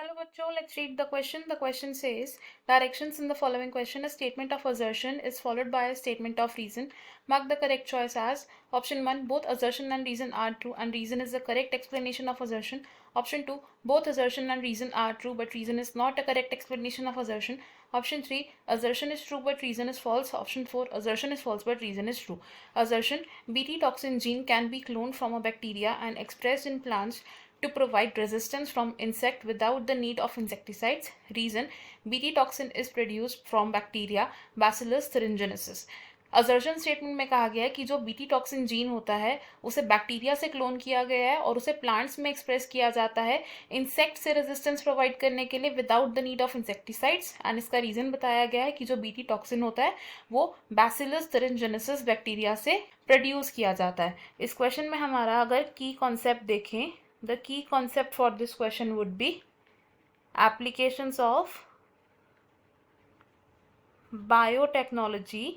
Hello bachcho, let's read the question. The question says, directions in the following question, a statement of assertion is followed by a statement of reason. Mark the correct choice as option 1, both assertion and reason are true and reason is the correct explanation of assertion. Option 2, both assertion and reason are true but reason is not a correct explanation of assertion. Option 3, assertion is true but reason is false. Option 4, assertion is false but reason is true. Assertion, Bt toxin gene can be cloned from a bacteria and expressed in plants to provide resistance from insect without the need of insecticides. Reason, Bt toxin is produced from bacteria Bacillus thuringiensis. Assertion statement में कहा गया है कि जो BT toxin gene होता है उसे bacteria से क्लोन किया गया है और उसे प्लांट्स में एक्सप्रेस किया जाता है इंसेक्ट से रेजिस्टेंस प्रोवाइड करने के लिए without the need of insecticides. And इसका रीजन बताया गया है कि जो बीटी टॉक्सिन होता है वो बैसिलस thuringiensis बैक्टीरिया से प्रोड्यूस किया जाता है. इस क्वेश्चन में हमारा अगर की कॉन्सेप्ट देखें, the key concept for this question would be applications of biotechnology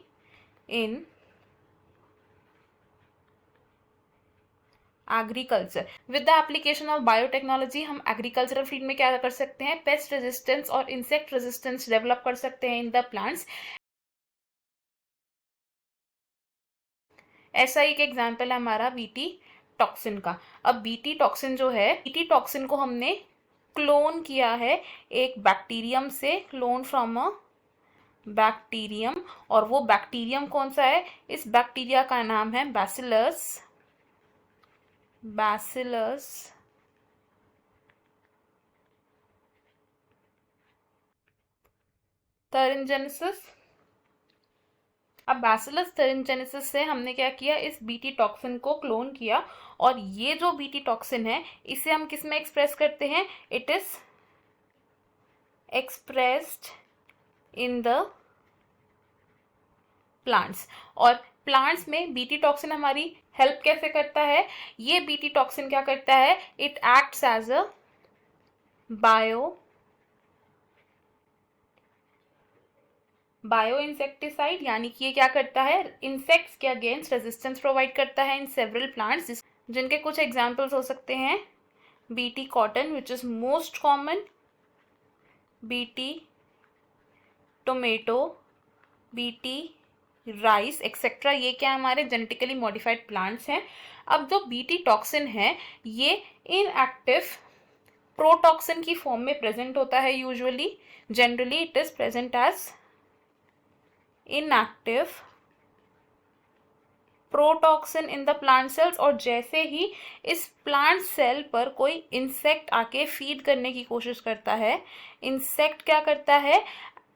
in agriculture. With the application of biotechnology हम एग्रीकल्चरल फील्ड में क्या कर सकते हैं, पेस्ट रेजिस्टेंस और इंसेक्ट रेजिस्टेंस डेवलप कर सकते हैं इन द प्लांट्स. ऐसा एक एग्जाम्पल है हमारा बीटी टॉक्सिन का. अब बीटी टॉक्सिन जो है, बीटी टॉक्सिन को हमने क्लोन किया है एक बैक्टीरियम से, क्लोन फ्रॉम अ बैक्टीरियम. और वो बैक्टीरियम कौन सा है, इस बैक्टीरिया का नाम है बैसिलस thuringiensis. अब बैसिलस thuringiensis से हमने क्या किया, इस बीटी टॉक्सिन को क्लोन किया और ये जो बीटी टॉक्सिन है इसे हम किस में एक्सप्रेस करते हैं, it is expressed in the plants. और प्लांट्स में बीटी टॉक्सिन हमारी हेल्प कैसे करता है, ये बीटी टॉक्सिन क्या करता है, it acts as a bio insecticide. यानी कि ये क्या करता है, इंसेक्ट्स के अगेंस्ट रेजिस्टेंस प्रोवाइड करता है इन सेवरल प्लांट्स, जिनके कुछ एग्जांपल्स हो सकते हैं BT cotton which is most common, BT tomato, BT rice etcetera. ये क्या हमारे जेनेटिकली मॉडिफाइड प्लांट्स हैं. अब जो बीटी टॉक्सिन है ये इनएक्टिव प्रोटॉक्सिन की फॉर्म में प्रेजेंट होता है. Usually generally it is present as inactive protoxin in the plant cells. और जैसे ही इस प्लांट सेल पर कोई इंसेक्ट आके फीड करने की कोशिश करता है, इंसेक्ट क्या करता है,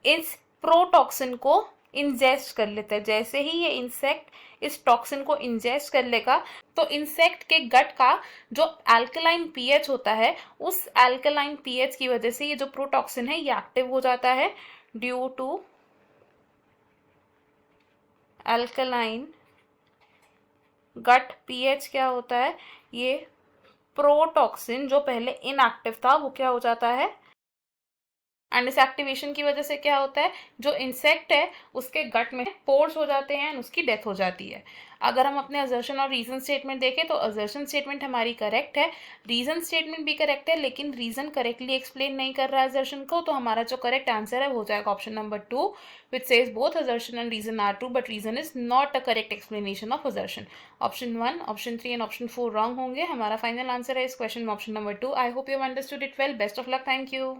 इस प्रोटॉक्सिन को इंजेस्ट कर लेता है. जैसे ही ये इंसेक्ट इस टॉक्सिन को इंजेस्ट कर लेगा तो इंसेक्ट के गट का जो अल्कलाइन पीएच होता है, उस अल्कलाइन पीएच की वजह से ये जो प्रोटॉक्सिन है ये एक्टिव हो जाता है. Due to alkaline gut pH क्या होता है, ये प्रोटॉक्सिन जो पहले इनएक्टिव था वो क्या हो जाता है. एंड इस एक्टिवेशन की वजह से क्या होता है, जो इंसेक्ट है उसके गट में पोर्स हो जाते हैं एंड उसकी डेथ हो जाती है. अगर हम अपने असर्शन और रीजन स्टेटमेंट देखें तो असर्शन स्टेटमेंट हमारी करेक्ट है, रीजन स्टेटमेंट भी करेक्ट है, लेकिन रीजन करेक्टली एक्सप्लेन नहीं कर रहा है असर्शन को. तो हमारा जो करेक्ट आंसर है वो हो जाएगा option number 2 which says both assertion and reason are true but reason is not a correct explanation of assertion. Option 1, option 3 and option 4 wrong होंगे. हमारा फाइनल आंसर है इस क्वेश्चन में option number 2. I hope you understood it well. Best of luck. Thank you.